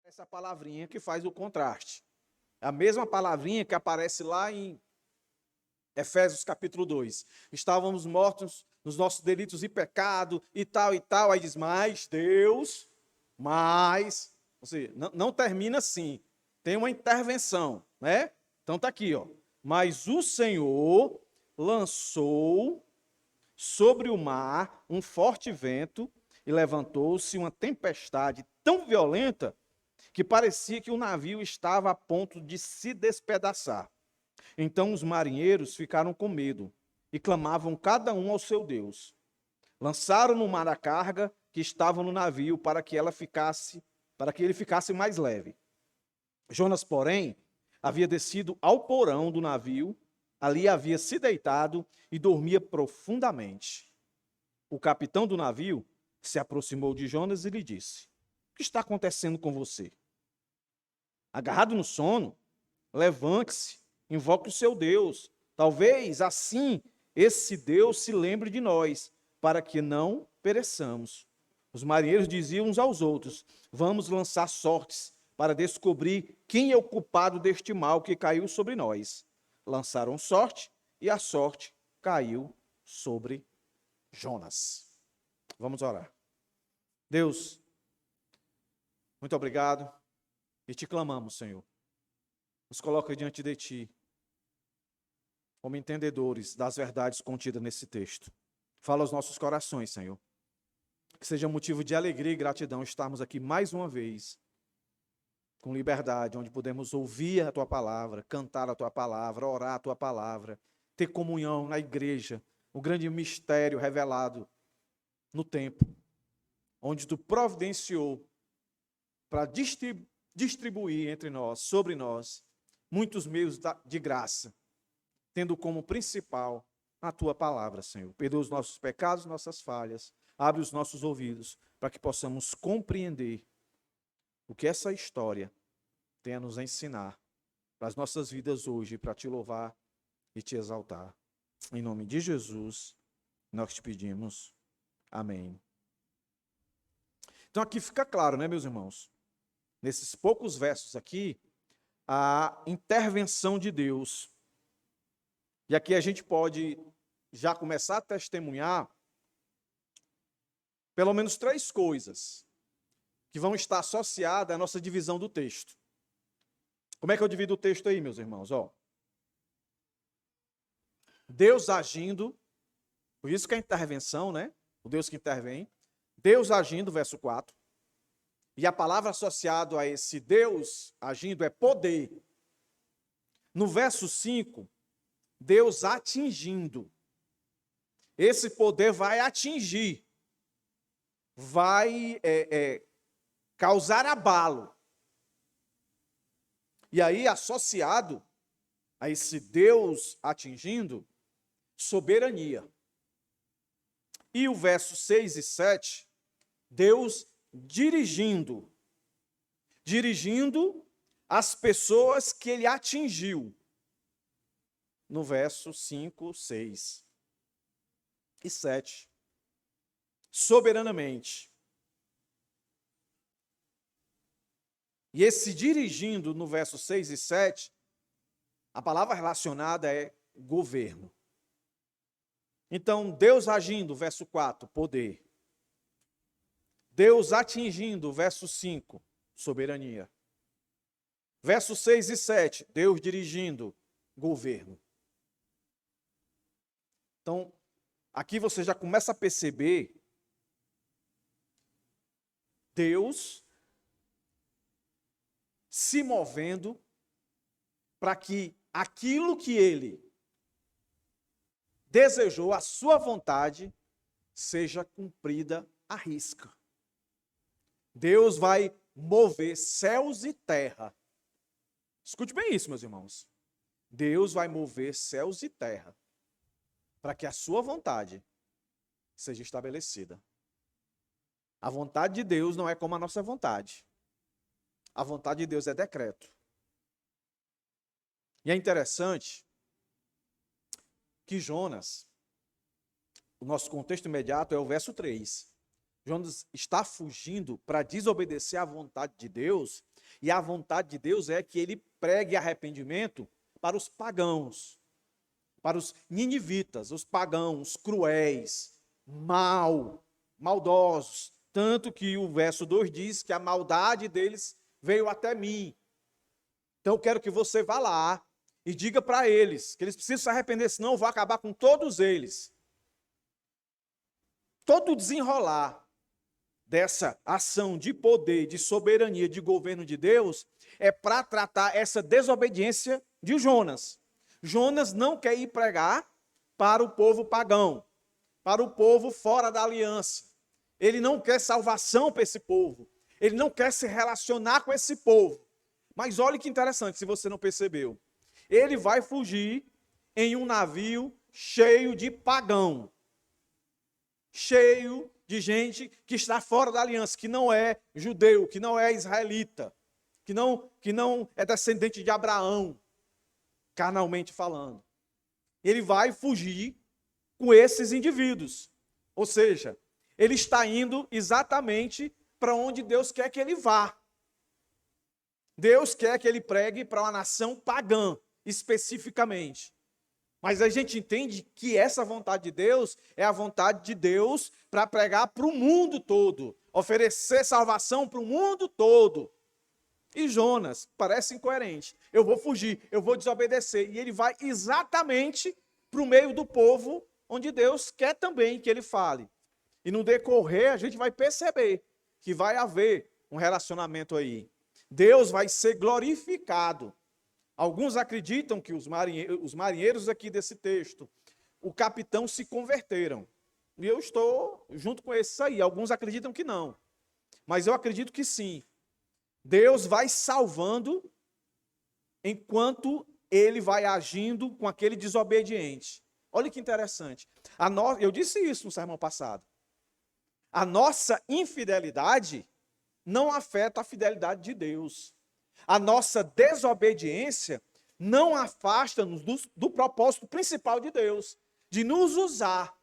essa palavrinha que faz o contraste. É a mesma palavrinha que aparece lá em Efésios capítulo 2. Estávamos mortos nos nossos delitos e pecado e tal e tal. Aí diz, mas Deus, mas... Ou seja, não termina assim. Tem uma intervenção, né? Então tá aqui, ó. Mas o Senhor lançou sobre o mar um forte vento e levantou-se uma tempestade tão violenta que parecia que o navio estava a ponto de se despedaçar. Então os marinheiros ficaram com medo e clamavam cada um ao seu Deus. Lançaram no mar a carga que estava no navio para que ele ficasse mais leve. Jonas, porém, havia descido ao porão do navio, ali havia se deitado e dormia profundamente. O capitão do navio se aproximou de Jonas e lhe disse: O que está acontecendo com você? Agarrado no sono, levante-se, invoque o seu Deus. Talvez assim esse Deus se lembre de nós, para que não pereçamos. Os marinheiros diziam uns aos outros: Vamos lançar sortes para descobrir quem é o culpado deste mal que caiu sobre nós. Lançaram sorte e a sorte caiu sobre Jonas. Vamos orar. Deus, muito obrigado e te clamamos, Senhor. Nos coloca diante de ti como entendedores das verdades contidas nesse texto. Fala aos nossos corações, Senhor. Que seja motivo de alegria e gratidão estarmos aqui mais uma vez, com liberdade, onde podemos ouvir a tua palavra, cantar a tua palavra, orar a tua palavra, ter comunhão na igreja, o grande mistério revelado no tempo, onde tu providenciou para distribuir entre nós, sobre nós, muitos meios de graça, tendo como principal a tua palavra, Senhor. Perdoa os nossos pecados, nossas falhas, abre os nossos ouvidos para que possamos compreender o que essa história tem a nos ensinar para as nossas vidas hoje, para te louvar e te exaltar. Em nome de Jesus, nós te pedimos. Amém. Então aqui fica claro, né, meus irmãos? Nesses poucos versos aqui, a intervenção de Deus. E aqui a gente pode já começar a testemunhar pelo menos 3 coisas que vão estar associadas à nossa divisão do texto. Como é que eu divido o texto aí, meus irmãos? Ó, Deus agindo, por isso que a intervenção, né? O Deus que intervém. Deus agindo, verso 4. E a palavra associada a esse Deus agindo é poder. No verso 5, Deus atingindo. Esse poder vai atingir, vai causar abalo. E aí, associado a esse Deus atingindo, soberania. E o verso 6 e 7, Deus dirigindo as pessoas que ele atingiu. No verso 5, 6 e 7. Soberanamente. E esse dirigindo no verso 6 e 7, a palavra relacionada é governo. Então, Deus agindo, verso 4, poder. Deus atingindo, verso 5, soberania. Verso 6 e 7, Deus dirigindo, governo. Então, aqui você já começa a perceber Deus se movendo para que aquilo que ele desejou, a sua vontade, seja cumprida à risca. Deus vai mover céus e terra. Escute bem isso, meus irmãos. Deus vai mover céus e terra para que a sua vontade seja estabelecida. A vontade de Deus não é como a nossa vontade. A vontade de Deus é decreto. E é interessante que Jonas, o nosso contexto imediato é o verso 3. Jonas está fugindo para desobedecer à vontade de Deus, E a vontade de Deus é que ele pregue arrependimento para os pagãos, para os ninivitas, os pagãos cruéis, maldosos. Tanto que o verso 2 diz que a maldade deles veio até mim. Então eu quero que você vá lá e diga para eles que eles precisam se arrepender, senão eu vou acabar com todos eles. Todo o desenrolar dessa ação de poder, de soberania, de governo de Deus, é para tratar essa desobediência de Jonas. Jonas não quer ir pregar para o povo pagão, para o povo fora da aliança. Ele não quer salvação para esse povo. Ele não quer se relacionar com esse povo. Mas olha que interessante, se você não percebeu. Ele vai fugir em um navio cheio de pagão. Cheio de gente que está fora da aliança, que não é judeu, que não é israelita, que não é descendente de Abraão, carnalmente falando. Ele vai fugir com esses indivíduos. Ou seja, ele está indo exatamente para onde Deus quer que ele vá. Deus quer que ele pregue para uma nação pagã, especificamente. Mas a gente entende que essa vontade de Deus é a vontade de Deus para pregar para o mundo todo, oferecer salvação para o mundo todo. E Jonas parece incoerente. Eu vou fugir, eu vou desobedecer. E ele vai exatamente para o meio do povo, onde Deus quer também que ele fale. E no decorrer a gente vai perceber que vai haver um relacionamento aí. Deus vai ser glorificado. Alguns acreditam que os marinheiros aqui desse texto, o capitão se converteram. E eu estou junto com esses aí. Alguns acreditam que não. Mas eu acredito que sim. Deus vai salvando enquanto ele vai agindo com aquele desobediente. Olha que interessante. Eu disse isso no sermão passado. A nossa infidelidade não afeta a fidelidade de Deus. A nossa desobediência não afasta-nos do propósito principal de Deus, de nos usar.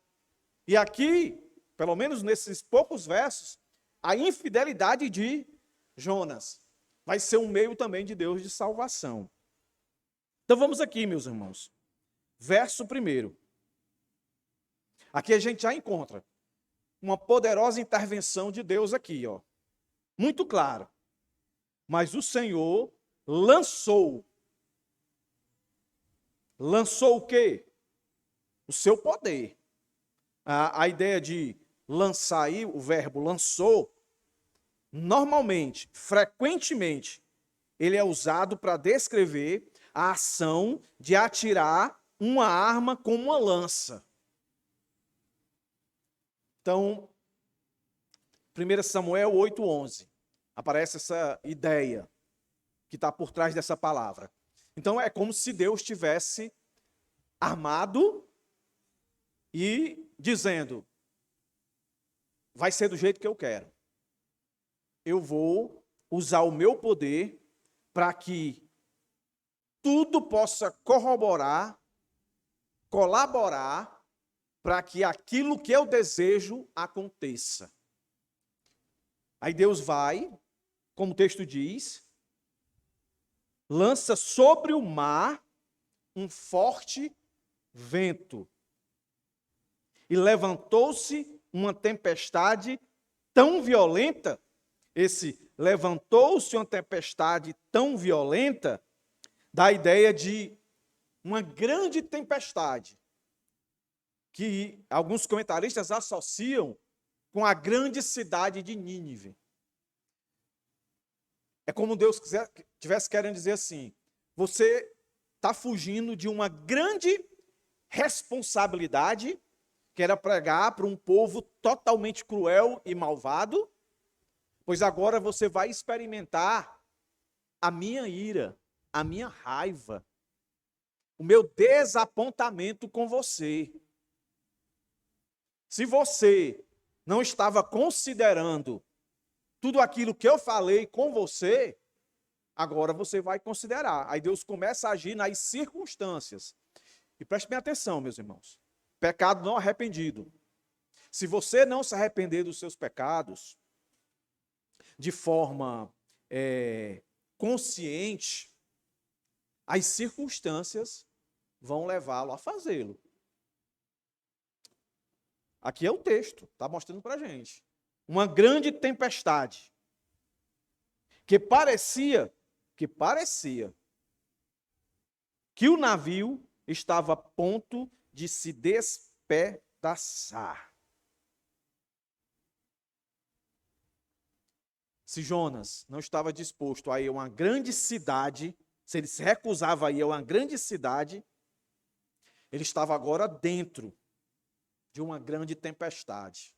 E aqui, pelo menos nesses poucos versos, a infidelidade de Jonas vai ser um meio também de Deus de salvação. Então vamos aqui, meus irmãos. Verso 1. Aqui a gente já encontra uma poderosa intervenção de Deus aqui, ó. Muito claro. Mas o Senhor lançou o quê? O seu poder. A ideia de lançar aí, o verbo lançou, normalmente, frequentemente, ele é usado para descrever a ação de atirar uma arma com uma lança. Então, 1 Samuel 8:11, aparece essa ideia que está por trás dessa palavra. Então, é como se Deus tivesse armado e dizendo, vai ser do jeito que eu quero. Eu vou usar o meu poder para que tudo possa colaborar para que aquilo que eu desejo aconteça. Aí Deus vai, como o texto diz, lança sobre o mar um forte vento. E levantou-se uma tempestade tão violenta, levantou-se uma tempestade tão violenta, dá a ideia de uma grande tempestade, que alguns comentaristas associam com a grande cidade de Nínive. É como Deus estivesse querendo dizer assim, você está fugindo de uma grande responsabilidade, que era pregar para um povo totalmente cruel e malvado, pois agora você vai experimentar a minha ira, a minha raiva, o meu desapontamento com você. Se você não estava considerando tudo aquilo que eu falei com você, agora você vai considerar. Aí Deus começa a agir nas circunstâncias. E preste bem atenção, meus irmãos. Pecado não arrependido. Se você não se arrepender dos seus pecados de forma consciente, as circunstâncias vão levá-lo a fazê-lo. Aqui é o texto, está mostrando para a gente. Uma grande tempestade, que parecia que o navio estava a ponto de se despedaçar. Se Jonas não estava disposto a ir a uma grande cidade, se ele se recusava a ir a uma grande cidade, ele estava agora dentro de uma grande tempestade.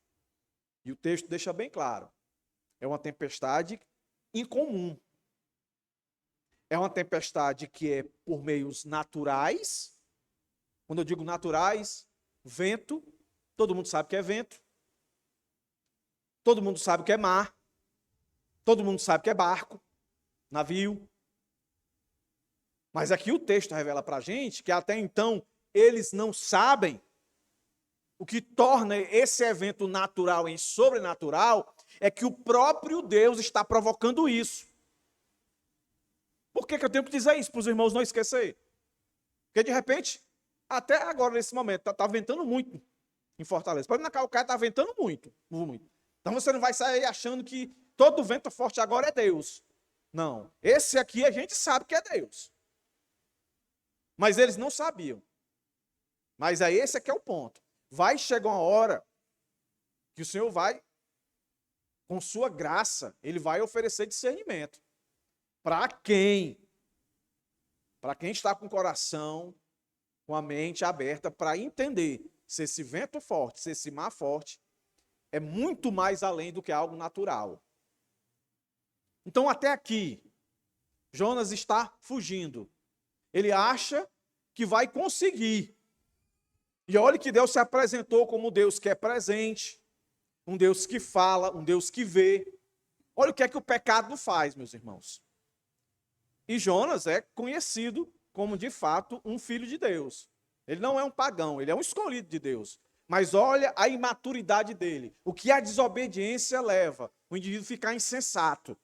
E o texto deixa bem claro. É uma tempestade incomum. É uma tempestade que é por meios naturais. Quando eu digo naturais, vento, todo mundo sabe que é vento. Todo mundo sabe que é mar. Todo mundo sabe que é barco, navio. Mas aqui o texto revela para a gente que até então eles não sabem. O que torna esse evento natural em sobrenatural é que o próprio Deus está provocando isso. Por que eu tenho que dizer isso para os irmãos não esquecerem? Porque de repente, até agora nesse momento, está ventando muito em Fortaleza. Para ir na Calcaia está ventando muito, muito. Então você não vai sair achando que todo vento forte agora é Deus. Não. Esse aqui a gente sabe que é Deus. Mas eles não sabiam. Mas aí esse aqui é o ponto. Vai chegar uma hora que o Senhor vai, com sua graça, Ele vai oferecer discernimento. Para quem? Para quem está com o coração, com a mente aberta para entender se esse vento forte, se esse mar forte, é muito mais além do que algo natural. Então, até aqui, Jonas está fugindo. Ele acha que vai conseguir. E olha que Deus se apresentou como um Deus que é presente, um Deus que fala, um Deus que vê. Olha o que é que o pecado faz, meus irmãos. E Jonas é conhecido como, de fato, um filho de Deus. Ele não é um pagão, ele é um escolhido de Deus. Mas olha a imaturidade dele. O que a desobediência leva o indivíduo a ficar insensato.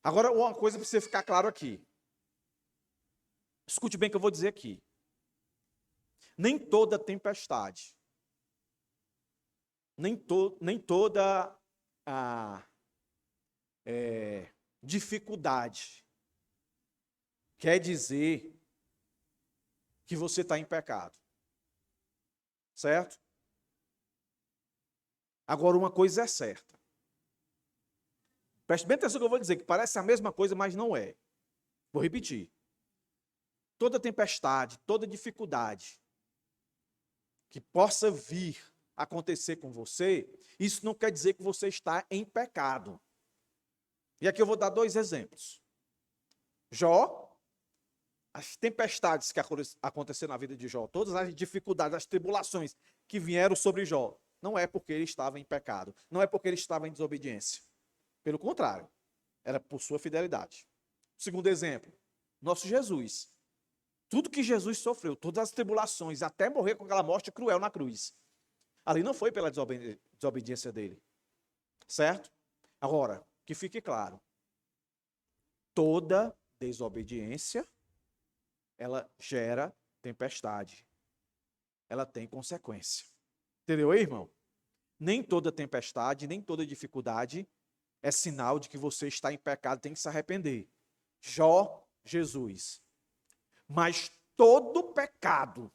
Agora, uma coisa precisa ficar claro aqui. Escute bem o que eu vou dizer aqui. Nem toda tempestade, nem toda dificuldade quer dizer que você está em pecado. Certo? Agora, uma coisa é certa. Preste bem atenção no que eu vou dizer, que parece a mesma coisa, mas não é. Vou repetir. Toda tempestade, toda dificuldade que possa vir acontecer com você, isso não quer dizer que você está em pecado. E aqui eu vou dar 2 exemplos. Jó, as tempestades que aconteceram na vida de Jó, todas as dificuldades, as tribulações que vieram sobre Jó, não é porque ele estava em pecado, não é porque ele estava em desobediência. Pelo contrário, era por sua fidelidade. Segundo exemplo, nosso Jesus. Tudo que Jesus sofreu, todas as tribulações, até morrer com aquela morte cruel na cruz. Ali não foi pela desobediência dele. Certo? Agora, que fique claro. Toda desobediência, ela gera tempestade. Ela tem consequência. Entendeu aí, irmão? Nem toda tempestade, nem toda dificuldade é sinal de que você está em pecado, tem que se arrepender. Jó, Jesus. Mas todo pecado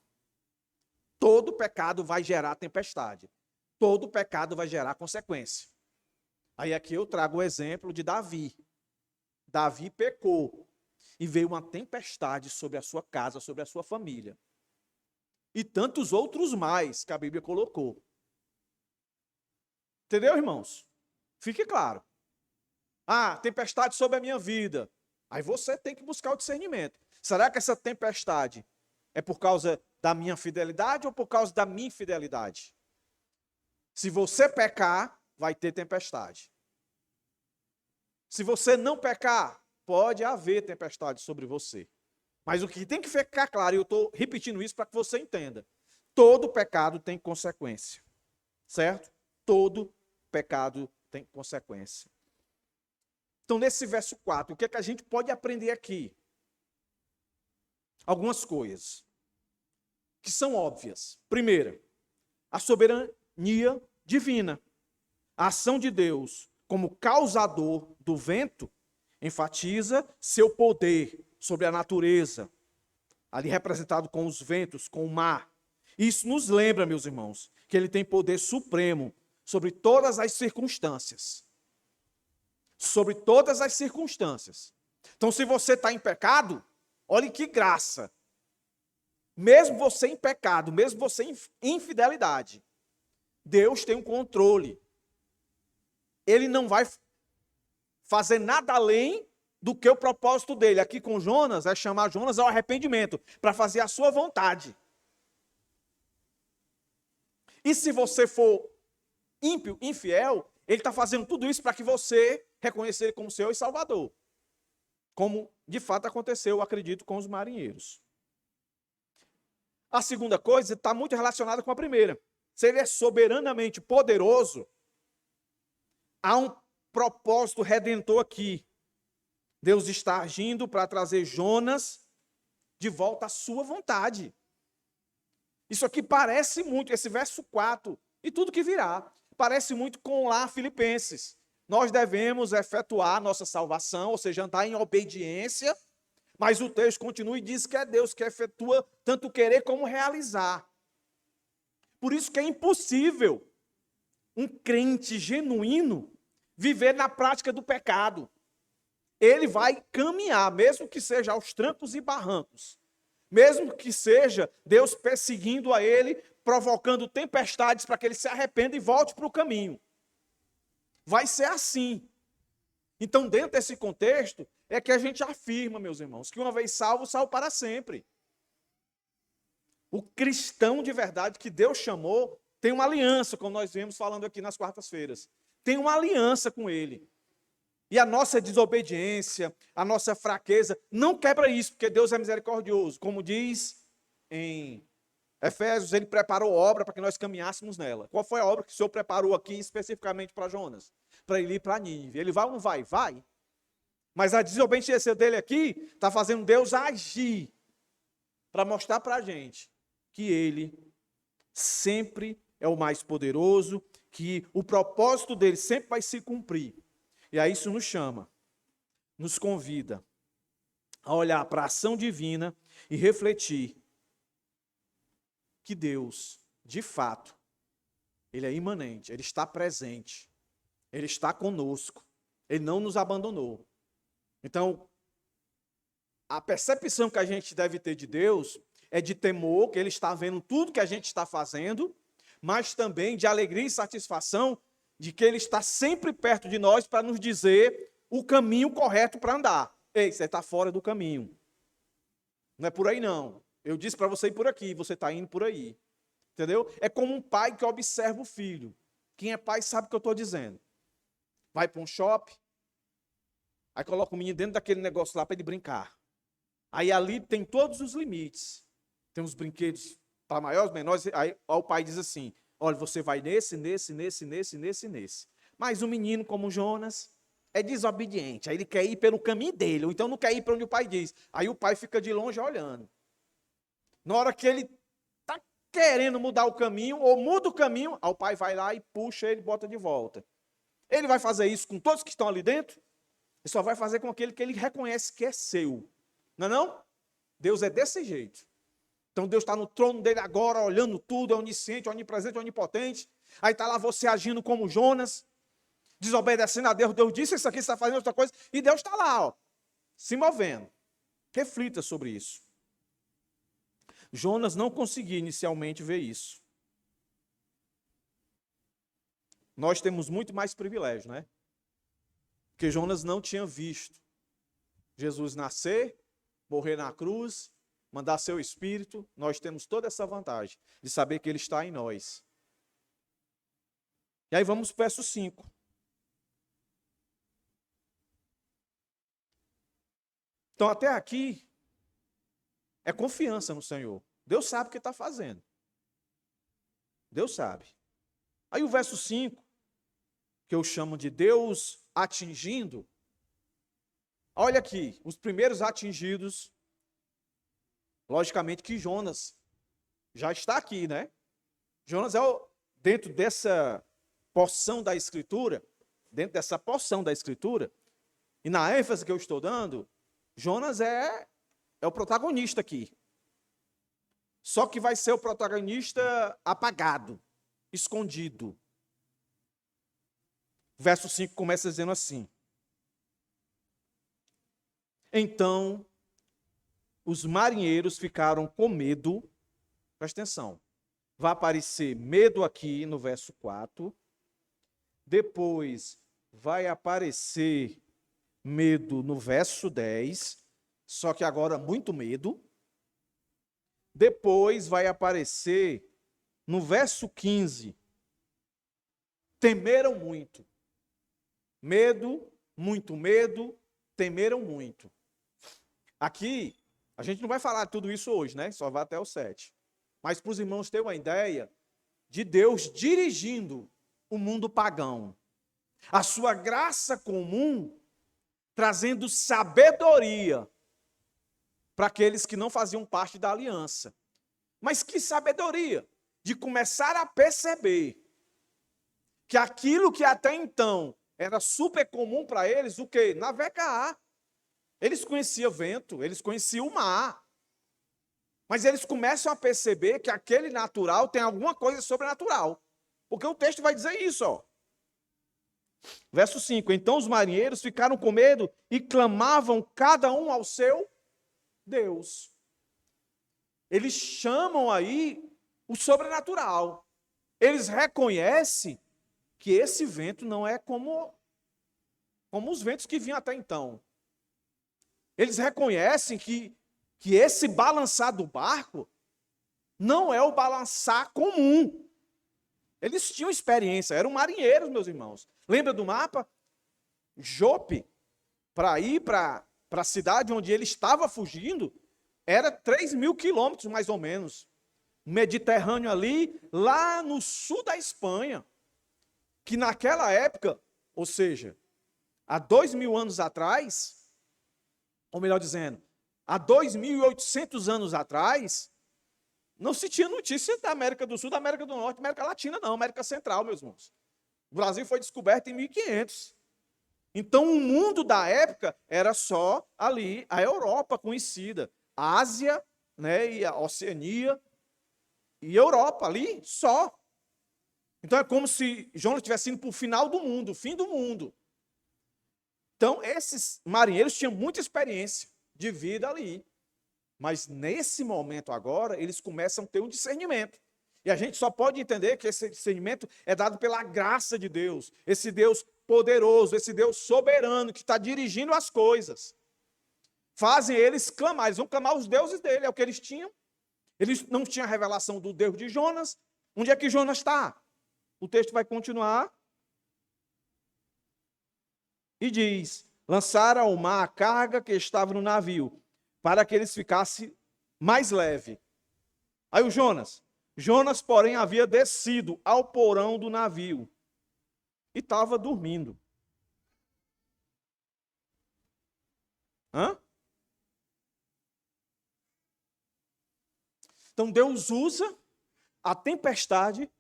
vai gerar tempestade. Todo pecado vai gerar consequência. Aí aqui eu trago o exemplo de Davi. Davi pecou e veio uma tempestade sobre a sua casa, sobre a sua família. E tantos outros mais que a Bíblia colocou. Entendeu, irmãos? Fique claro. Tempestade sobre a minha vida. Aí você tem que buscar o discernimento. Será que essa tempestade é por causa da minha fidelidade ou por causa da minha infidelidade? Se você pecar, vai ter tempestade. Se você não pecar, pode haver tempestade sobre você. Mas o que tem que ficar claro, e eu estou repetindo isso para que você entenda, todo pecado tem consequência. Certo? Todo pecado tem consequência. Então, nesse verso 4, o que é que a gente pode aprender aqui? Algumas coisas que são óbvias. Primeira, a soberania divina. A ação de Deus como causador do vento enfatiza seu poder sobre a natureza, ali representado com os ventos, com o mar. Isso nos lembra, meus irmãos, que ele tem poder supremo sobre todas as circunstâncias. Sobre todas as circunstâncias. Então, se você está em pecado, olhe que graça. Mesmo você em pecado, mesmo você em infidelidade, Deus tem um controle. Ele não vai fazer nada além do que o propósito dele. Aqui com Jonas, é chamar Jonas ao arrependimento, para fazer a sua vontade. E se você for ímpio, infiel, ele está fazendo tudo isso para que você reconheça ele como Senhor e Salvador. Como de fato aconteceu, eu acredito, com os marinheiros. A segunda coisa está muito relacionada com a primeira. Se ele é soberanamente poderoso, há um propósito redentor aqui. Deus está agindo para trazer Jonas de volta à sua vontade. Isso aqui parece muito, esse verso 4, e tudo que virá, parece muito com lá Filipenses. Nós devemos efetuar nossa salvação, ou seja, andar em obediência, mas o texto continua e diz que é Deus que efetua tanto querer como realizar. Por isso que é impossível um crente genuíno viver na prática do pecado. Ele vai caminhar, mesmo que seja aos trancos e barrancos, mesmo que seja Deus perseguindo a ele, provocando tempestades para que ele se arrependa e volte para o caminho. Vai ser assim. Então, dentro desse contexto, é que a gente afirma, meus irmãos, que uma vez salvo, salvo para sempre. O cristão de verdade que Deus chamou tem uma aliança, como nós vemos falando aqui nas quartas-feiras. Tem uma aliança com ele. E a nossa desobediência, a nossa fraqueza, não quebra isso, porque Deus é misericordioso. Como diz em Efésios, ele preparou obra para que nós caminhássemos nela. Qual foi a obra que o Senhor preparou aqui especificamente para Jonas? Para ele ir para Nínive. Ele vai ou não vai? Vai. Mas a desobediência dele aqui está fazendo Deus agir para mostrar para a gente que ele sempre é o mais poderoso, que o propósito dele sempre vai se cumprir. E aí isso nos chama, nos convida a olhar para a ação divina e refletir que Deus, de fato, ele é imanente, ele está presente, ele está conosco, ele não nos abandonou. Então, a percepção que a gente deve ter de Deus é de temor, que ele está vendo tudo que a gente está fazendo, mas também de alegria e satisfação de que ele está sempre perto de nós para nos dizer o caminho correto para andar. Ei, você está fora do caminho. Não é por aí não. Eu disse para você ir por aqui, você está indo por aí. Entendeu? É como um pai que observa o filho. Quem é pai sabe o que eu estou dizendo. Vai para um shopping, aí coloca o menino dentro daquele negócio lá para ele brincar. Aí ali tem todos os limites. Tem os brinquedos para maiores, menores. Aí o pai diz assim, olha, você vai nesse. Mas o menino, como Jonas, é desobediente. Aí ele quer ir pelo caminho dele, ou então não quer ir para onde o pai diz. Aí o pai fica de longe olhando. Na hora que ele está querendo mudar o caminho, ou muda o caminho, aí o pai vai lá e puxa ele e bota de volta. Ele vai fazer isso com todos que estão ali dentro? Ele só vai fazer com aquele que ele reconhece que é seu. Não é não? Deus é desse jeito. Então Deus está no trono dele agora, olhando tudo, é onisciente, onipresente, onipotente. Aí está lá você agindo como Jonas, desobedecendo a Deus. Deus disse isso aqui, você está fazendo outra coisa. E Deus está lá, ó, se movendo. Reflita sobre isso. Jonas não conseguia inicialmente ver isso. Nós temos muito mais privilégio, né? Porque Jonas não tinha visto Jesus nascer, morrer na cruz, mandar seu Espírito. Nós temos toda essa vantagem de saber que Ele está em nós. E aí vamos para o verso 5. Então até aqui é confiança no Senhor. Deus sabe o que está fazendo. Deus sabe. Aí o verso 5, que eu chamo de Deus atingindo, olha aqui, os primeiros atingidos, logicamente que Jonas já está aqui, né? Jonas é dentro dessa porção da Escritura, e na ênfase que eu estou dando, Jonas é o protagonista aqui. Só que vai ser o protagonista apagado, escondido. Verso 5 começa dizendo assim: então, os marinheiros ficaram com medo. Presta atenção. Vai aparecer medo aqui no verso 4. Depois vai aparecer medo no verso 10. Só que agora muito medo. Depois vai aparecer no verso 15. Temeram muito. Medo, muito medo, temeram muito. Aqui, a gente não vai falar tudo isso hoje, né? Só vai até o 7. Mas para os irmãos terem uma ideia de Deus dirigindo o mundo pagão. A sua graça comum trazendo sabedoria para aqueles que não faziam parte da aliança. Mas que sabedoria de começar a perceber que aquilo que até então era super comum para eles, o quê? Navegar. Eles conheciam vento, eles conheciam o mar. Mas eles começam a perceber que aquele natural tem alguma coisa sobrenatural. Porque o texto vai dizer isso, ó. Verso 5. Então os marinheiros ficaram com medo e clamavam cada um ao seu Deus. Eles chamam aí o sobrenatural. Eles reconhecem que esse vento não é como os ventos que vinham até então. Eles reconhecem que esse balançar do barco não é o balançar comum. Eles tinham experiência, eram marinheiros, meus irmãos. Lembra do mapa? Jope, para ir para a cidade onde ele estava fugindo, era 3.000 quilômetros, mais ou menos. Mediterrâneo ali, lá no sul da Espanha. Que naquela época, ou seja, há 2.000 anos atrás, ou melhor dizendo, há 2.800 anos atrás, não se tinha notícia da América do Sul, da América do Norte, América Latina não, América Central, meus irmãos. O Brasil foi descoberto em 1500. Então, o mundo da época era só ali, a Europa conhecida, a Ásia, né, e a Oceania, e Europa ali só. Então, é como se Jonas estivesse indo para o final do mundo, o fim do mundo. Então, esses marinheiros tinham muita experiência de vida ali. Mas nesse momento agora, eles começam a ter um discernimento. E a gente só pode entender que esse discernimento é dado pela graça de Deus. Esse Deus poderoso, esse Deus soberano que está dirigindo as coisas. Fazem eles clamar, eles vão clamar os deuses dele, é o que eles tinham. Eles não tinham a revelação do Deus de Jonas. Onde é que Jonas está? O texto vai continuar. E diz: lançaram ao mar a carga que estava no navio, para que eles ficassem mais leve. Aí o Jonas, porém, havia descido ao porão do navio e estava dormindo. Então Deus usa a tempestade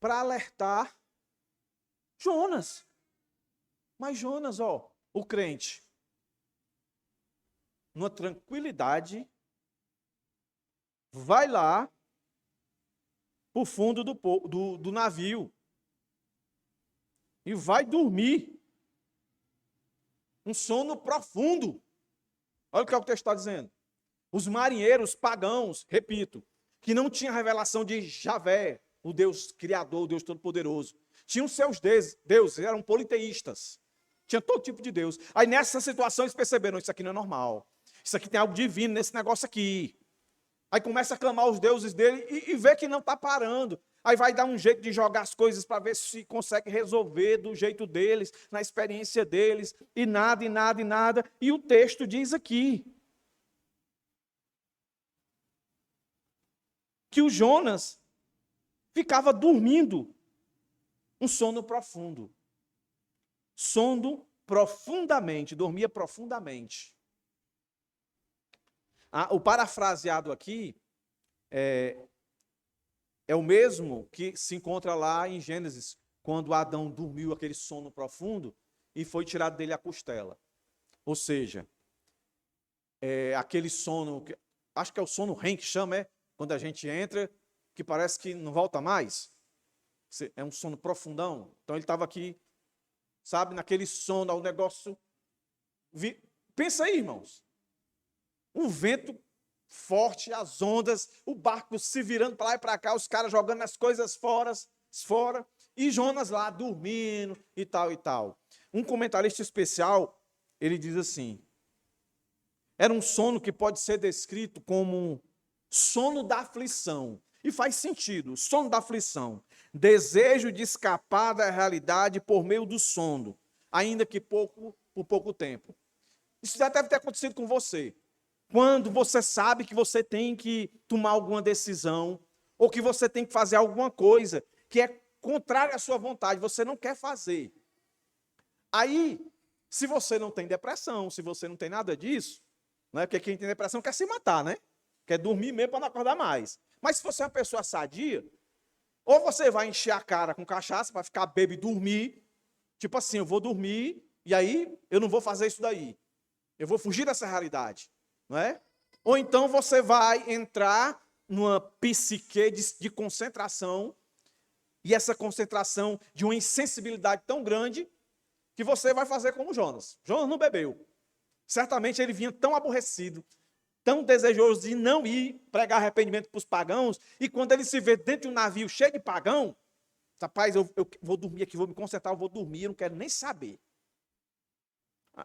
para alertar Jonas. Mas Jonas, o crente, numa tranquilidade, vai lá para o fundo do navio e vai dormir. Um sono profundo. Olha o que o texto está dizendo. Os marinheiros pagãos, repito, que não tinham revelação de Javé, o Deus Criador, o Deus Todo-Poderoso. Tinham seus deuses, eram politeístas. Tinha todo tipo de Deus. Aí nessa situação eles perceberam, isso aqui não é normal. Isso aqui tem algo divino nesse negócio aqui. Aí começa a clamar os deuses dele e vê que não está parando. Aí vai dar um jeito de jogar as coisas para ver se consegue resolver do jeito deles, na experiência deles, e nada, e nada, e nada. E o texto diz aqui que o Jonas ficava dormindo um sono profundo. Sono profundamente, dormia profundamente. O parafraseado aqui é o mesmo que se encontra lá em Gênesis, quando Adão dormiu aquele sono profundo e foi tirado dele a costela. Ou seja, aquele sono, acho que é o sono REM que chama, quando a gente entra, que parece que não volta mais. É um sono profundão. Então ele estava aqui, sabe, naquele sono, o negócio. Pensa aí, irmãos. Um vento forte, as ondas, o barco se virando para lá e para cá, os caras jogando as coisas fora, e Jonas lá dormindo e tal e tal. Um comentarista especial, ele diz assim: era um sono que pode ser descrito como um sono da aflição. E faz sentido, sono da aflição. Desejo de escapar da realidade por meio do sono, ainda que por pouco tempo. Isso já deve ter acontecido com você. Quando você sabe que você tem que tomar alguma decisão, ou que você tem que fazer alguma coisa que é contrária à sua vontade, você não quer fazer. Aí, se você não tem depressão, se você não tem nada disso, né, porque quem tem depressão quer se matar, né? Quer dormir mesmo para não acordar mais. Mas se você é uma pessoa sadia, ou você vai encher a cara com cachaça para ficar bêbado e dormir, tipo assim, eu vou dormir e aí eu não vou fazer isso daí. Eu vou fugir dessa realidade. Não é? Ou então você vai entrar numa psique de concentração, e essa concentração de uma insensibilidade tão grande, que você vai fazer como Jonas. Jonas não bebeu. Certamente ele vinha tão aborrecido, tão desejoso de não ir pregar arrependimento para os pagãos, e quando ele se vê dentro de um navio cheio de pagão, rapaz, eu vou dormir aqui, vou me concentrar, eu vou dormir, eu não quero nem saber.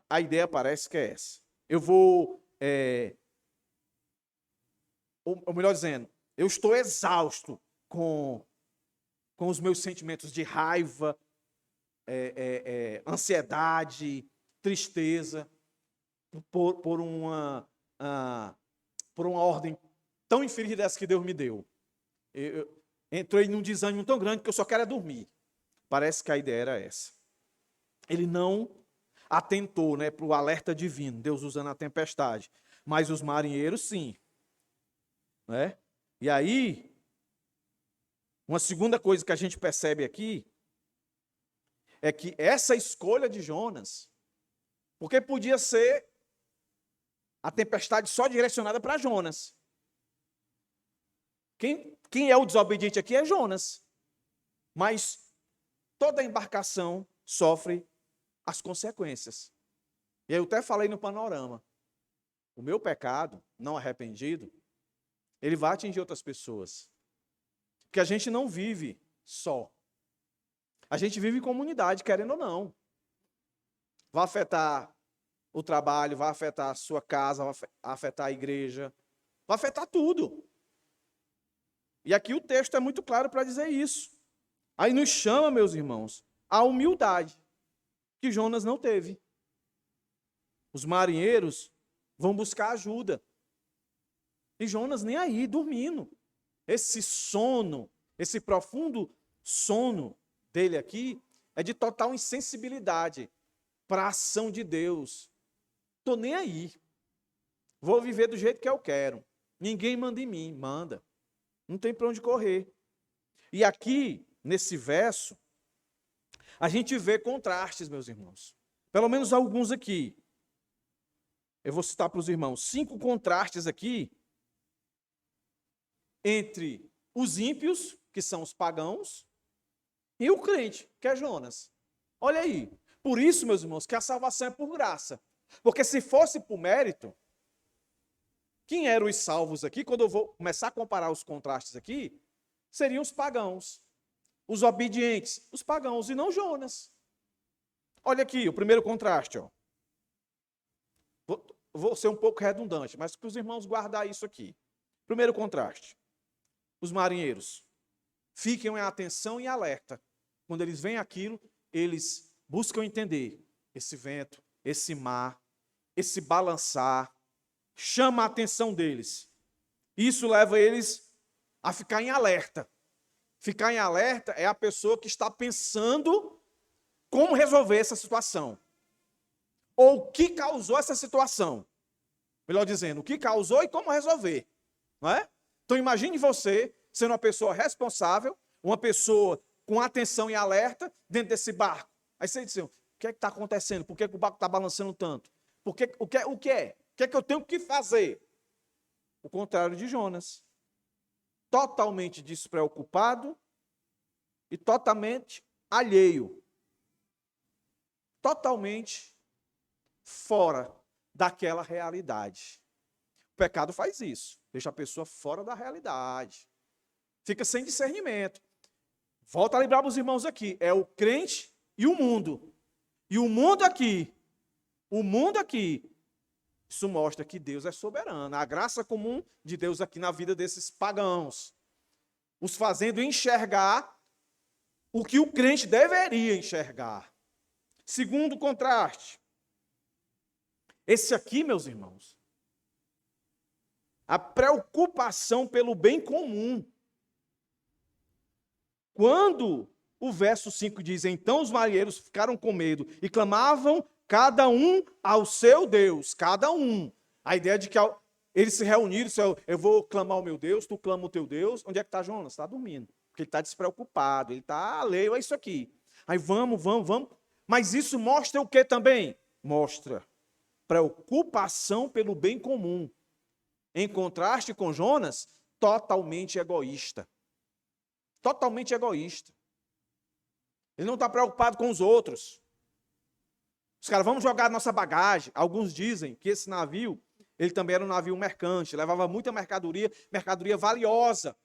A ideia parece que é essa. Eu vou... ou melhor dizendo, eu estou exausto com os meus sentimentos de raiva, ansiedade, tristeza, por uma ordem tão infeliz dessa que Deus me deu. Eu entrei num desânimo tão grande que eu só quero dormir. Parece que a ideia era essa. Ele não atentou, né, para o alerta divino, Deus usando a tempestade. Mas os marinheiros, sim. Né? E aí, uma segunda coisa que a gente percebe aqui é que essa escolha de Jonas, porque podia ser a tempestade só direcionada para Jonas. Quem é o desobediente aqui é Jonas. Mas toda a embarcação sofre as consequências. E aí eu até falei no panorama. O meu pecado, não arrependido, ele vai atingir outras pessoas. Porque a gente não vive só. A gente vive em comunidade, querendo ou não. Vai afetar o trabalho, vai afetar a sua casa, vai afetar a igreja, vai afetar tudo. E aqui o texto é muito claro para dizer isso. Aí nos chama, meus irmãos, a humildade que Jonas não teve. Os marinheiros vão buscar ajuda. E Jonas nem aí, dormindo. Esse sono, esse profundo sono dele aqui, é de total insensibilidade para a ação de Deus. Estou nem aí. Vou viver do jeito que eu quero. Ninguém manda em mim, manda. Não tem para onde correr. E aqui, nesse verso, a gente vê contrastes, meus irmãos. Pelo menos alguns aqui. Eu vou citar para os irmãos 5 contrastes aqui entre os ímpios, que são os pagãos, e o crente, que é Jonas. Olha aí. Por isso, meus irmãos, que a salvação é por graça. Porque se fosse por mérito, quem eram os salvos aqui, quando eu vou começar a comparar os contrastes aqui, seriam os pagãos. Os obedientes, os pagãos, e não Jonas. Olha aqui, o primeiro contraste. Ó. Vou ser um pouco redundante, mas para os irmãos guardar isso aqui. Primeiro contraste. Os marinheiros fiquem em atenção e alerta. Quando eles veem aquilo, eles buscam entender esse vento, esse mar, esse balançar, chama a atenção deles. Isso leva eles a ficar em alerta. Ficar em alerta é a pessoa que está pensando como resolver essa situação. ou o que causou essa situação. Melhor dizendo, o que causou e como resolver. Não é? Então imagine você sendo uma pessoa responsável, uma pessoa com atenção e alerta dentro desse barco. Aí você diz, o que é que está acontecendo? Por que o barco está balançando tanto? O que é? O que é que eu tenho que fazer? O contrário de Jonas. Totalmente despreocupado e totalmente alheio. Totalmente fora daquela realidade. O pecado faz isso. Deixa a pessoa fora da realidade. Fica sem discernimento. Volto a lembrar para os irmãos aqui. É o crente e o mundo. E o mundo aqui, isso mostra que Deus é soberano. A graça comum de Deus aqui na vida desses pagãos. Os fazendo enxergar o que o crente deveria enxergar. Segundo contraste. Esse aqui, meus irmãos, a preocupação pelo bem comum. Quando o verso 5 diz, então os marinheiros ficaram com medo e clamavam cada um ao seu Deus, cada um. A ideia de que eles se reuniram, eu vou clamar ao meu Deus, tu clama o teu Deus. Onde é que está Jonas? Está dormindo, porque ele está despreocupado, ele está alheio a isso aqui. Aí vamos. Mas isso mostra o que também? Mostra preocupação pelo bem comum. Em contraste com Jonas, totalmente egoísta. Totalmente egoísta. Ele não está preocupado com os outros. Os caras, vamos jogar nossa bagagem. Alguns dizem que esse navio, ele também era um navio mercante, levava muita mercadoria valiosa.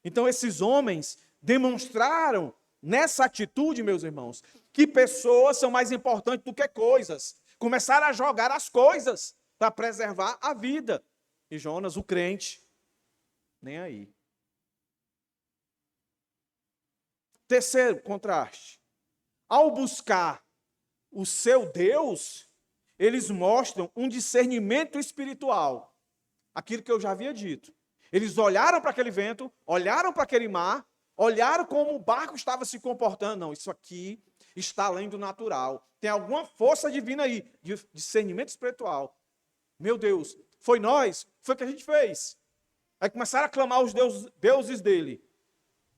Então esses homens demonstraram nessa atitude, meus irmãos, que pessoas são mais importantes do que coisas. Começaram a jogar as coisas para preservar a vida. E Jonas, o crente, nem aí. Terceiro contraste. Ao buscar o seu Deus, eles mostram um discernimento espiritual. Aquilo que eu já havia dito. Eles olharam para aquele vento, olharam para aquele mar, olharam como o barco estava se comportando. Não, isso aqui está além do natural. Tem alguma força divina aí, de discernimento espiritual. Meu Deus, foi nós, foi o que a gente fez. Aí começaram a clamar os deuses dele.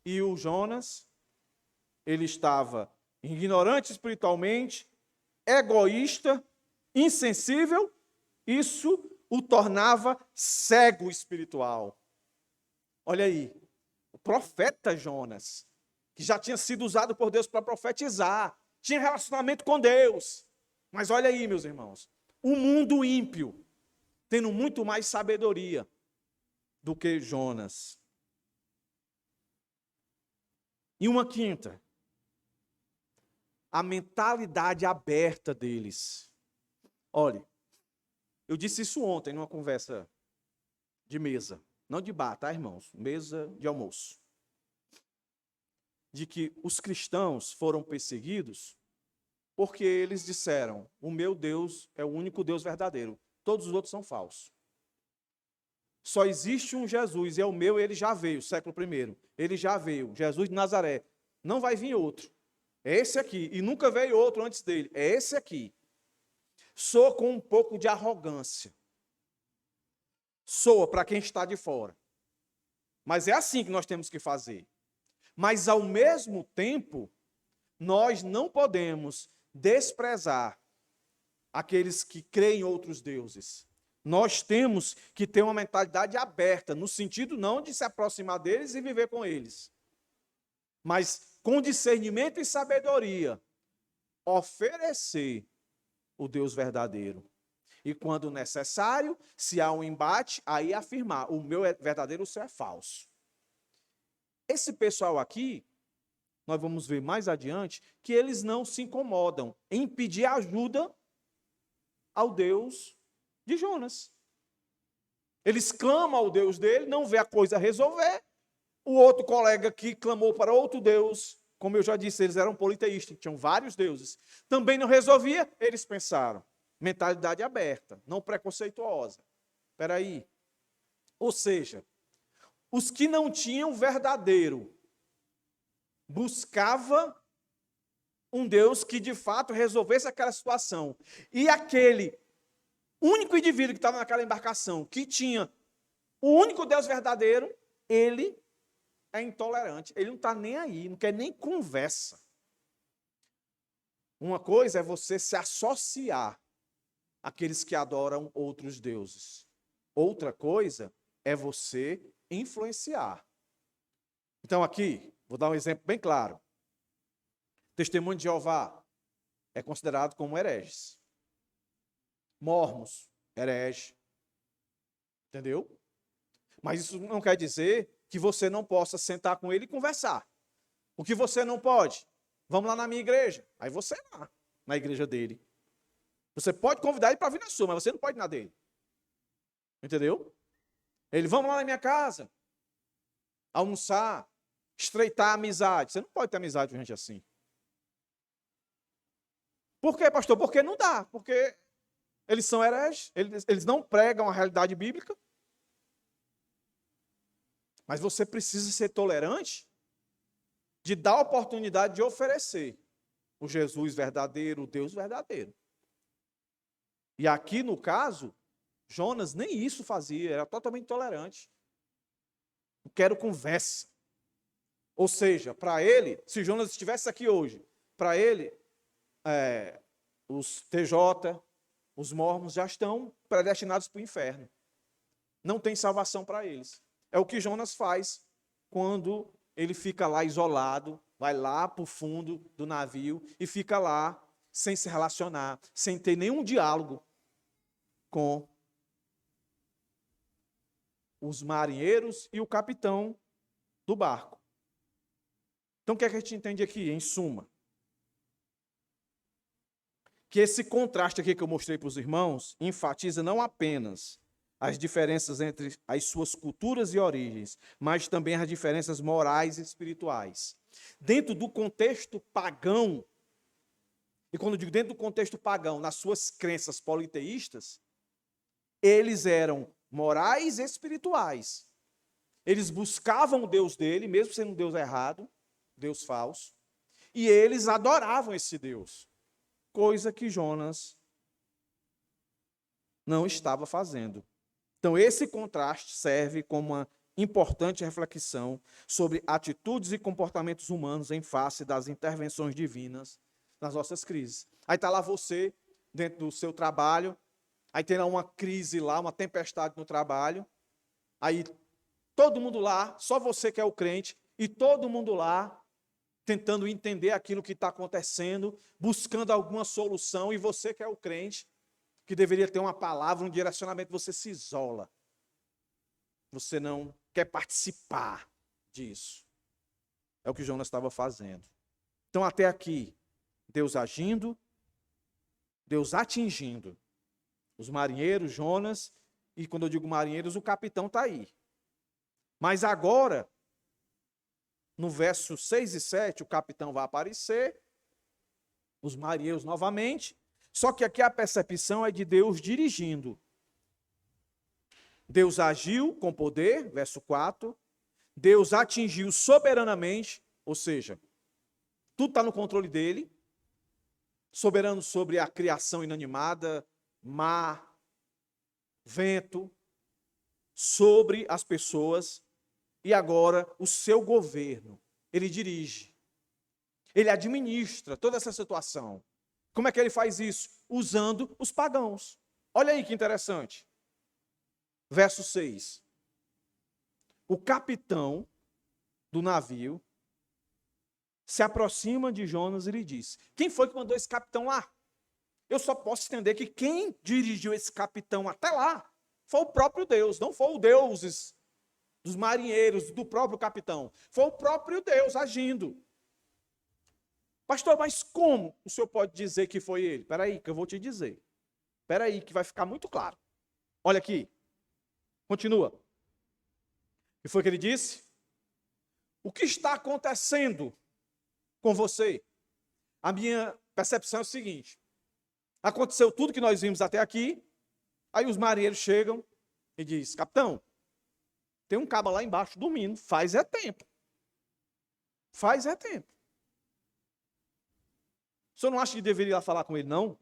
E o Jonas, ele estava ignorante espiritualmente, egoísta, insensível. Isso o tornava cego espiritual. Olha aí, o profeta Jonas, que já tinha sido usado por Deus para profetizar, tinha relacionamento com Deus. Mas olha aí, meus irmãos, o mundo ímpio, tendo muito mais sabedoria do que Jonas. E uma quinta, a mentalidade aberta deles. Olha, eu disse isso ontem numa conversa de mesa, não de bar, tá, irmãos? Mesa de almoço. De que os cristãos foram perseguidos porque eles disseram, o meu Deus é o único Deus verdadeiro. Todos os outros são falsos. Só existe um Jesus, e é o meu, ele já veio, século I. Ele já veio, Jesus de Nazaré. Não vai vir outro. É esse aqui. E nunca veio outro antes dele. É esse aqui. Soa com um pouco de arrogância. Soa para quem está de fora. Mas é assim que nós temos que fazer. Mas, ao mesmo tempo, nós não podemos desprezar aqueles que creem em outros deuses. Nós temos que ter uma mentalidade aberta, no sentido não de se aproximar deles e viver com eles, mas com discernimento e sabedoria, oferecer o Deus verdadeiro. E quando necessário, se há um embate, aí afirmar, o meu é verdadeiro, o seu é falso. Esse pessoal aqui, nós vamos ver mais adiante, que eles não se incomodam em pedir ajuda ao Deus de Jonas. Eles clamam ao Deus dele, não vê a coisa resolver. O outro colega que clamou para outro Deus, como eu já disse, eles eram politeístas, tinham vários deuses. Também não resolvia, eles pensaram. Mentalidade aberta, não preconceituosa. Espera aí. Ou seja, os que não tinham verdadeiro buscava um Deus que de fato resolvesse aquela situação. E aquele único indivíduo que estava naquela embarcação, que tinha o único Deus verdadeiro, ele é intolerante. Ele não está nem aí, não quer nem conversa. Uma coisa é você se associar àqueles que adoram outros deuses. Outra coisa é você influenciar. Então aqui, vou dar um exemplo bem claro. Testemunho de Jeová é considerado como hereges. Mormons, herege. Entendeu? Mas isso não quer dizer que você não possa sentar com ele e conversar. O que você não pode? Vamos lá na minha igreja. Aí você lá, na igreja dele. Você pode convidar ele para vir na sua, mas você não pode ir na dele. Entendeu? Ele, vamos lá na minha casa, almoçar, estreitar a amizade. Você não pode ter amizade com gente assim. Por quê, pastor? Porque não dá. Porque eles são hereges, eles não pregam a realidade bíblica. Mas você precisa ser tolerante de dar a oportunidade de oferecer o Jesus verdadeiro, o Deus verdadeiro. E aqui, no caso, Jonas nem isso fazia, era totalmente tolerante. Não quero conversa. Ou seja, para ele, se Jonas estivesse aqui hoje, para ele, os TJ, os mormons já estão predestinados para o inferno. Não tem salvação para eles. É o que Jonas faz quando ele fica lá isolado, vai lá para o fundo do navio e fica lá sem se relacionar, sem ter nenhum diálogo com os marinheiros e o capitão do barco. Então, o que é que a gente entende aqui, em suma? Que esse contraste aqui que eu mostrei para os irmãos enfatiza não apenas as diferenças entre as suas culturas e origens, mas também as diferenças morais e espirituais. Dentro do contexto pagão, e quando eu digo dentro do contexto pagão, nas suas crenças politeístas, eles eram morais e espirituais. Eles buscavam o Deus dele, mesmo sendo um Deus errado, Deus falso, e eles adoravam esse Deus, coisa que Jonas não estava fazendo. Então, esse contraste serve como uma importante reflexão sobre atitudes e comportamentos humanos em face das intervenções divinas nas nossas crises. Aí está lá você, dentro do seu trabalho, aí tem lá uma crise lá, uma tempestade no trabalho, aí todo mundo lá, só você que é o crente, e todo mundo lá tentando entender aquilo que está acontecendo, buscando alguma solução, e você que é o crente, que deveria ter uma palavra, um direcionamento, você se isola. Você não quer participar disso. É o que Jonas estava fazendo. Então, até aqui, Deus agindo, Deus atingindo os marinheiros, Jonas, e quando eu digo marinheiros, o capitão está aí. Mas agora, no verso 6 e 7, o capitão vai aparecer, os marinheiros novamente, só que aqui a percepção é de Deus dirigindo. Deus agiu com poder, verso 4. Deus atingiu soberanamente, ou seja, tudo está no controle dele. Soberano sobre a criação inanimada, mar, vento, sobre as pessoas. E agora o seu governo, ele dirige. Ele administra toda essa situação. Como é que ele faz isso? Usando os pagãos. Olha aí que interessante. Verso 6. O capitão do navio se aproxima de Jonas e lhe diz: quem foi que mandou esse capitão lá? Eu só posso entender que quem dirigiu esse capitão até lá foi o próprio Deus, não foi o deuses dos marinheiros, do próprio capitão. Foi o próprio Deus agindo. Pastor, mas como o senhor pode dizer que foi ele? Espera aí, que eu vou te dizer. Espera aí, que vai ficar muito claro. Olha aqui. Continua. O que foi que ele disse? O que está acontecendo com você? A minha percepção é o seguinte. Aconteceu tudo que nós vimos até aqui. Aí os marinheiros chegam e dizem: capitão, tem um cabo lá embaixo dormindo. Faz é tempo. Faz é tempo. O senhor não acha que deveria ir lá falar com ele, não?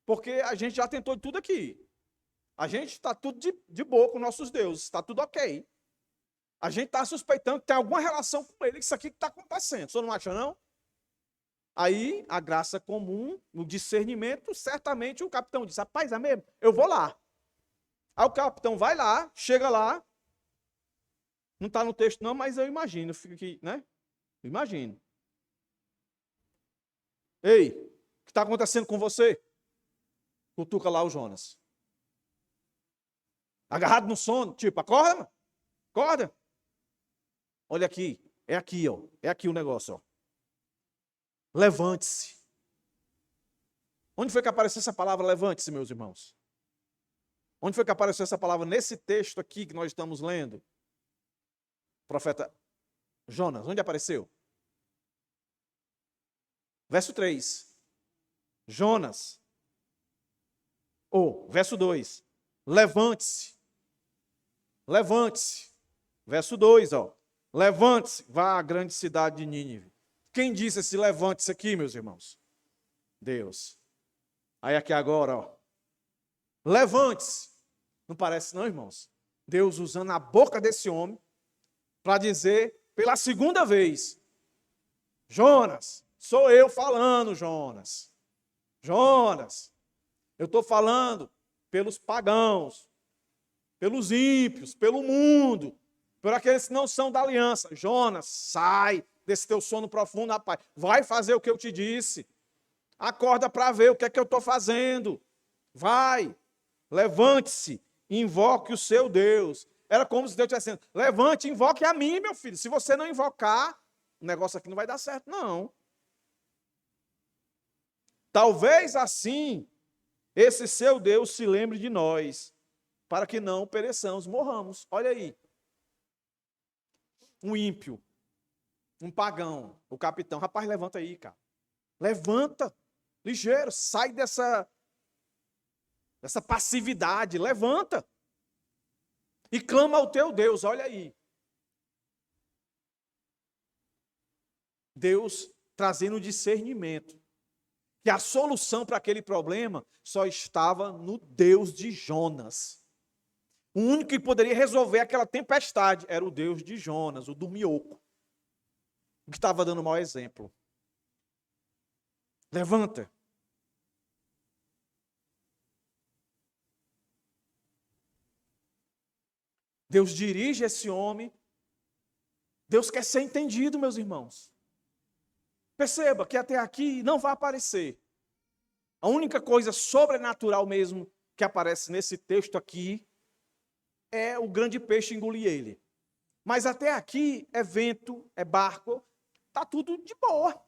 Porque a gente já tentou de tudo aqui. A gente está tudo de boa com nossos deuses, está tudo ok. A gente está suspeitando que tem alguma relação com ele, isso aqui que está acontecendo. O senhor não acha, não? Aí, a graça comum, no discernimento, certamente o capitão diz, rapaz, é mesmo? Eu vou lá. Aí o capitão vai lá, chega lá, não está no texto não, mas eu imagino, fico aqui, né? Imagino. Ei, o que está acontecendo com você? Cutuca lá o Jonas. Agarrado no sono, tipo, acorda, mano. Acorda. Olha aqui, ó. É aqui o negócio, ó. Levante-se. Onde foi que apareceu essa palavra levante-se, meus irmãos? Onde foi que apareceu essa palavra nesse texto aqui que nós estamos lendo? Profeta Jonas, onde apareceu? Verso 3. Jonas. Verso 2. Levante-se. Levante-se. Verso 2, ó. Levante-se, vá à grande cidade de Nínive. Quem disse esse levante-se aqui, meus irmãos? Deus. Aí aqui agora, ó. Levante-se. Não parece não, irmãos? Deus usando a boca desse homem para dizer pela segunda vez: Jonas, sou eu falando, Jonas. Jonas, eu estou falando pelos pagãos, pelos ímpios, pelo mundo, por aqueles que não são da aliança. Jonas, sai desse teu sono profundo, rapaz. Vai fazer o que eu te disse. Acorda para ver o que é que eu estou fazendo. Vai, levante-se, invoque o seu Deus. Era como se Deus estivesse dizendo: levante, invoque a mim, meu filho. Se você não invocar, o negócio aqui não vai dar certo, não. Talvez assim, esse seu Deus se lembre de nós, para que não pereçamos, morramos. Olha aí. Um ímpio, um pagão, o capitão. Rapaz, levanta aí, cara. Levanta, ligeiro, sai dessa passividade, levanta. E clama ao teu Deus, olha aí. Deus trazendo discernimento. Que a solução para aquele problema só estava no Deus de Jonas. O único que poderia resolver aquela tempestade era o Deus de Jonas, o do mioco. O que estava dando um mau exemplo. Levanta. Deus dirige esse homem. Deus quer ser entendido, meus irmãos. Perceba que até aqui não vai aparecer. A única coisa sobrenatural mesmo que aparece nesse texto aqui é o grande peixe engolir ele. Mas até aqui é vento, é barco, está tudo de boa.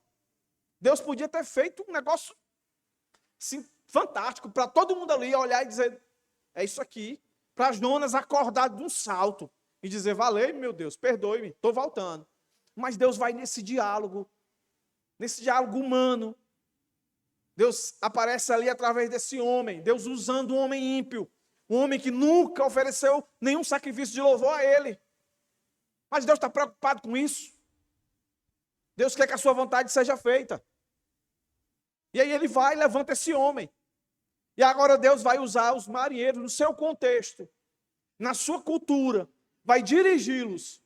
Deus podia ter feito um negócio assim, fantástico para todo mundo ali olhar e dizer: é isso aqui. Para Jonas acordar de um salto e dizer: valeu, meu Deus, perdoe-me, estou voltando. Mas Deus vai nesse diálogo humano. Deus aparece ali através desse homem, Deus usando um homem ímpio, um homem que nunca ofereceu nenhum sacrifício de louvor a ele. Mas Deus está preocupado com isso. Deus quer que a sua vontade seja feita. E aí ele vai e levanta esse homem. E agora Deus vai usar os marinheiros no seu contexto, na sua cultura, vai dirigi-los,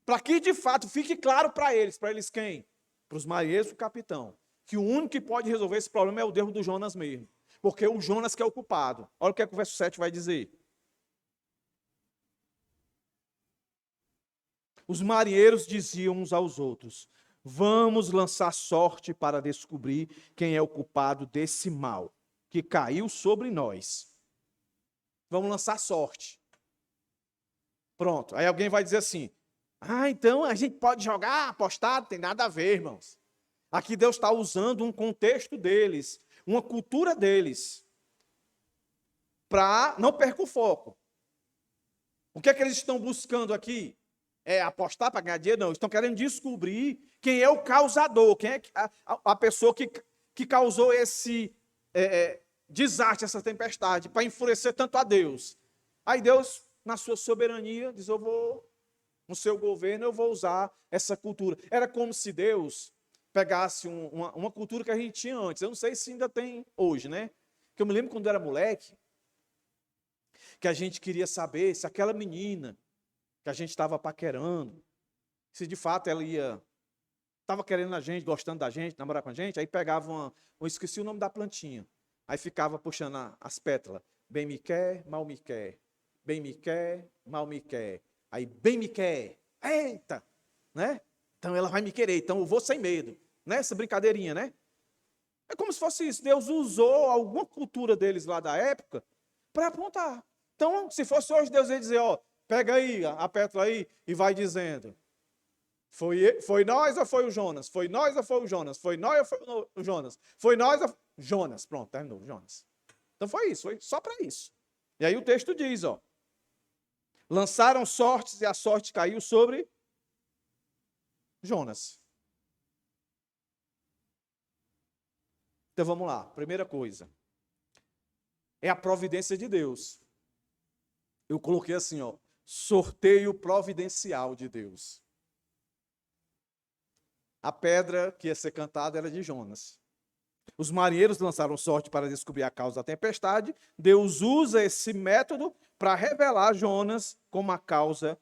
para que de fato fique claro para eles quem? Para os marinheiros e o capitão, que o único que pode resolver esse problema é o Deus do Jonas mesmo. Porque o Jonas que é o culpado. Olha o que o verso 7 vai dizer. Os marinheiros diziam uns aos outros: vamos lançar sorte para descobrir quem é o culpado desse mal que caiu sobre nós. Vamos lançar sorte. Pronto. Aí alguém vai dizer assim: então a gente pode jogar, apostar? Não tem nada a ver, irmãos. Aqui Deus está usando um contexto deles, uma cultura deles, para não perca o foco. O que é que eles estão buscando aqui? É apostar para ganhar dinheiro? Não, estão querendo descobrir quem é o causador, quem é a pessoa que causou esse desastre, essa tempestade, para enfurecer tanto a Deus. Aí Deus, na sua soberania, diz: no seu governo, eu vou usar essa cultura. Era como se Deus pegasse uma cultura que a gente tinha antes. Eu não sei se ainda tem hoje, né? Que eu me lembro quando eu era moleque, que a gente queria saber se aquela menina que a gente estava paquerando, se de fato ela estava querendo a gente, gostando da gente, namorar com a gente, aí pegava eu esqueci o nome da plantinha, aí ficava puxando as pétalas, bem me quer, mal me quer, bem me quer, mal me quer, aí bem me quer, eita, né? Então ela vai me querer, então eu vou sem medo, né? Essa brincadeirinha, né? É como se fosse isso, Deus usou alguma cultura deles lá da época para apontar. Então, se fosse hoje, Deus ia dizer, ó, pega aí a pétala aí e vai dizendo, foi nós ou foi o Jonas? Foi nós ou foi o Jonas? Foi nós ou foi o Jonas? Foi nós ou... Jonas, pronto, terminou, Jonas. Então foi isso, foi só para isso. E aí o texto diz, ó, lançaram sortes e a sorte caiu sobre Jonas. Então vamos lá, primeira coisa. É a providência de Deus. Eu coloquei assim, ó, sorteio providencial de Deus. A pedra que ia ser cantada era de Jonas. Os marinheiros lançaram sorte para descobrir a causa da tempestade. Deus usa esse método para revelar Jonas como a causa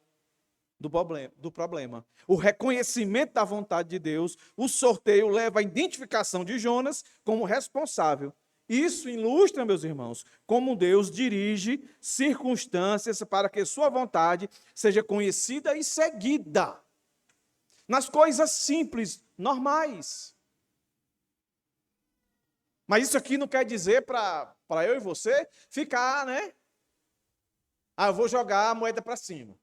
do problema. O reconhecimento da vontade de Deus, o sorteio leva à identificação de Jonas como responsável. Isso ilustra, meus irmãos, como Deus dirige circunstâncias para que sua vontade seja conhecida e seguida. Nas coisas simples, normais. Mas isso aqui não quer dizer para eu e você ficar, né? Ah, eu vou jogar a moeda para cima.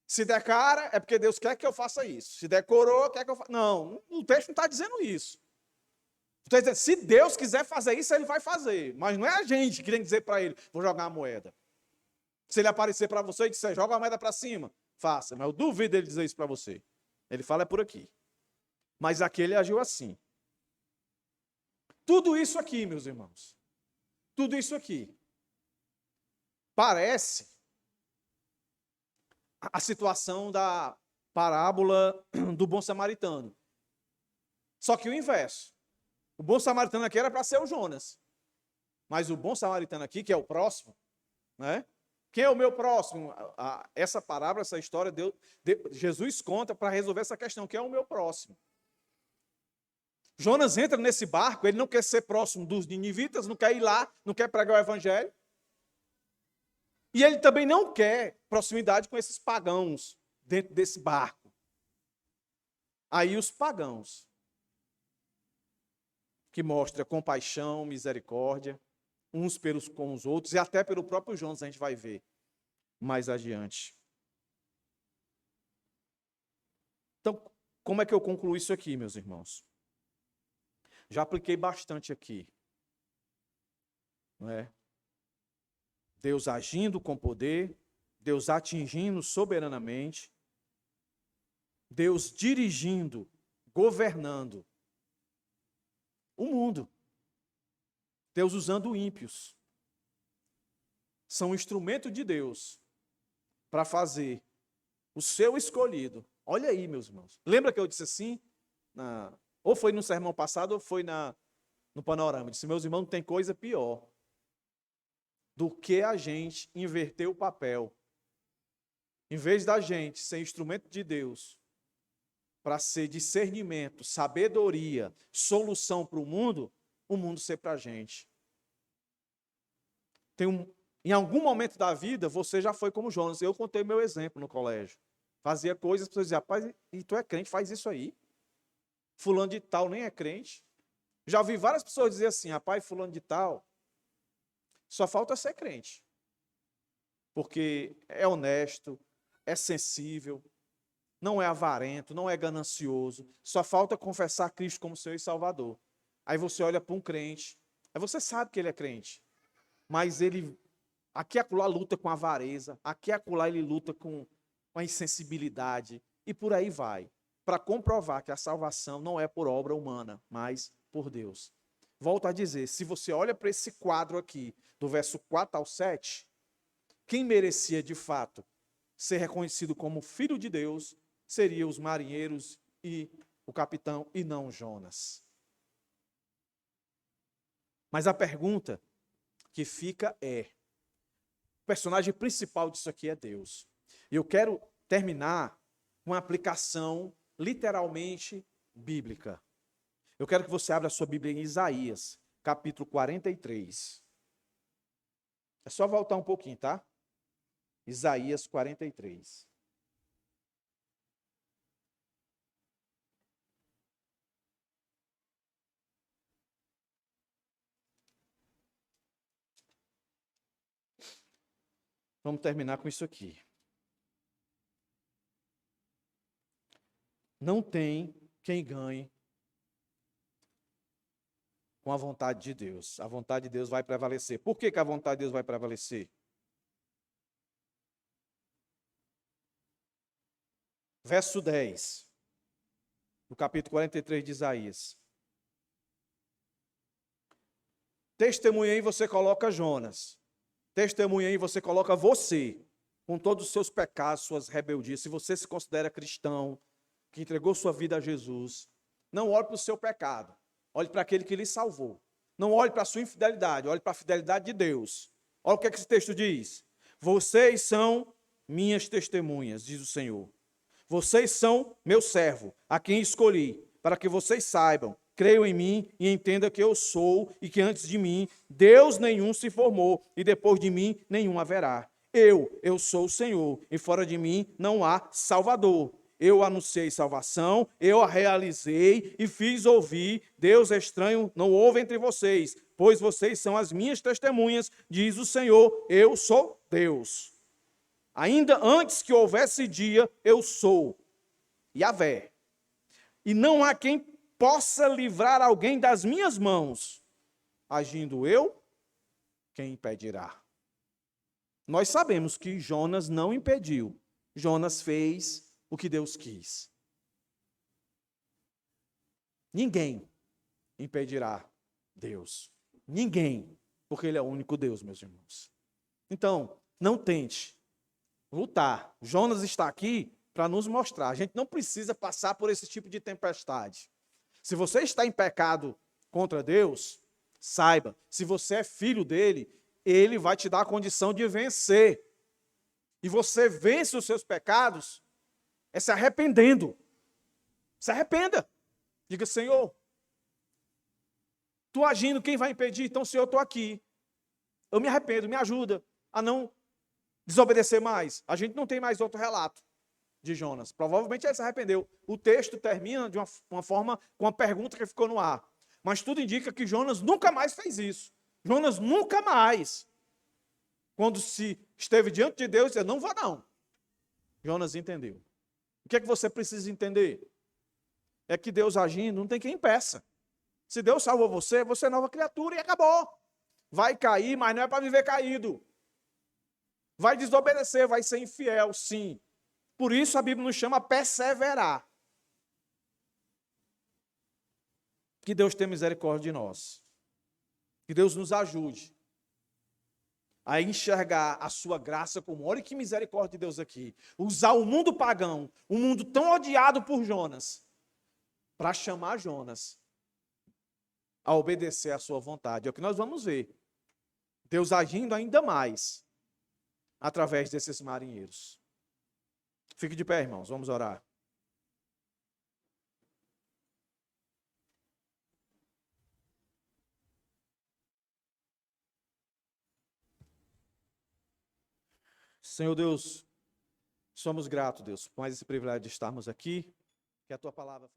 Se der cara, é porque Deus quer que eu faça isso. Se der coroa, quer que eu faça. Não, o texto não está dizendo isso. Está dizendo, se Deus quiser fazer isso, ele vai fazer. Mas não é a gente que tem que dizer para ele, vou jogar a moeda. Se ele aparecer para você e disser, joga a moeda para cima, faça. Mas eu duvido ele dizer isso para você. Ele fala é por aqui. Mas aqui ele agiu assim. Tudo isso aqui, meus irmãos, tudo isso aqui, parece a situação da parábola do bom samaritano. Só que o inverso. O bom samaritano aqui era para ser o Jonas. Mas o bom samaritano aqui, que é o próximo, né? Quem é o meu próximo? Essa parábola, essa história, Jesus conta para resolver essa questão. Quem é o meu próximo? Jonas entra nesse barco, ele não quer ser próximo dos ninivitas, não quer ir lá, não quer pregar o evangelho. E ele também não quer proximidade com esses pagãos dentro desse barco. Aí os pagãos, que mostra compaixão, misericórdia, uns pelos com os outros, e até pelo próprio Jonas, a gente vai ver mais adiante. Então, como é que eu concluo isso aqui, meus irmãos? Já apliquei bastante aqui. Não é? Deus agindo com poder, Deus atingindo soberanamente, Deus dirigindo, governando o mundo. Deus usando ímpios. São instrumento de Deus para fazer o seu escolhido. Olha aí, meus irmãos. Lembra que eu disse assim? Ou foi no sermão passado, ou foi no panorama. Eu disse, meus irmãos, não tem coisa pior do que a gente inverter o papel. Em vez da gente ser instrumento de Deus para ser discernimento, sabedoria, solução para o mundo ser para a gente. Em algum momento da vida, você já foi como Jonas. Eu contei meu exemplo no colégio. Fazia coisas, as pessoas diziam, rapaz, e tu é crente, faz isso aí. Fulano de tal nem é crente. Já ouvi várias pessoas dizer assim, rapaz, fulano de tal, só falta ser crente. Porque é honesto, é sensível, não é avarento, não é ganancioso, só falta confessar Cristo como Senhor e Salvador. Aí você olha para um crente, aí você sabe que ele é crente, mas ele, aqui e acolá luta com avareza, aqui e acolá ele luta com a insensibilidade, e por aí vai, para comprovar que a salvação não é por obra humana, mas por Deus. Volto a dizer, se você olha para esse quadro aqui, do verso 4 ao 7, quem merecia de fato ser reconhecido como filho de Deus seria os marinheiros e o capitão e não Jonas. Mas a pergunta que fica é: o personagem principal disso aqui é Deus. E eu quero terminar com uma aplicação literalmente bíblica. Eu quero que você abra a sua Bíblia em Isaías, capítulo 43. É só voltar um pouquinho, tá? Isaías 43. Vamos terminar com isso aqui. Não tem quem ganhe com a vontade de Deus. A vontade de Deus vai prevalecer. Por que a vontade de Deus vai prevalecer? Verso 10, do capítulo 43 de Isaías. Testemunha aí você coloca Jonas. Testemunha aí você coloca você, com todos os seus pecados, suas rebeldias. Se você se considera cristão, que entregou sua vida a Jesus, não olhe para o seu pecado. Olhe para aquele que lhe salvou. Não olhe para a sua infidelidade, olhe para a fidelidade de Deus. Olha o que esse texto diz. Vocês são minhas testemunhas, diz o Senhor. Vocês são meu servo, a quem escolhi, para que vocês saibam, creiam em mim e entendam que eu sou e que antes de mim Deus nenhum se formou e depois de mim nenhum haverá. Eu sou o Senhor e fora de mim não há Salvador. Eu anunciei salvação, eu a realizei e fiz ouvir. Deus estranho não houve entre vocês, pois vocês são as minhas testemunhas, diz o Senhor, eu sou Deus. Ainda antes que houvesse dia, eu sou Yahvé. E não há quem possa livrar alguém das minhas mãos. Agindo eu, quem impedirá? Nós sabemos que Jonas não impediu. Jonas fez o que Deus quis. Ninguém impedirá Deus. Ninguém, porque Ele é o único Deus, meus irmãos. Então, não tente lutar. Jonas está aqui para nos mostrar. A gente não precisa passar por esse tipo de tempestade. Se você está em pecado contra Deus, saiba, se você é filho dele, ele vai te dar a condição de vencer. E você vence os seus pecados se arrependendo. Se arrependa. Diga, Senhor, tu agindo, quem vai impedir? Então, Senhor, eu estou aqui. Eu me arrependo, me ajuda a não desobedecer mais. A gente não tem mais outro relato de Jonas. Provavelmente ele se arrependeu. O texto termina de uma forma com uma pergunta que ficou no ar. Mas tudo indica que Jonas nunca mais fez isso. Jonas nunca mais, quando se esteve diante de Deus, disse, não vou não. Jonas entendeu. O que é que você precisa entender? É que Deus agindo, não tem quem impeça. Se Deus salvou você, você é nova criatura e acabou. Vai cair, mas não é para viver caído. Vai desobedecer, vai ser infiel, sim. Por isso a Bíblia nos chama a perseverar. Que Deus tenha misericórdia de nós. Que Deus nos ajude a enxergar a sua graça como, olha que misericórdia de Deus aqui. Usar o mundo pagão, um mundo tão odiado por Jonas, para chamar Jonas a obedecer à sua vontade. É o que nós vamos ver. Deus agindo ainda mais através desses marinheiros. Fique de pé, irmãos, vamos orar. Senhor Deus, somos gratos, Deus, por mais esse privilégio de estarmos aqui, que a tua palavra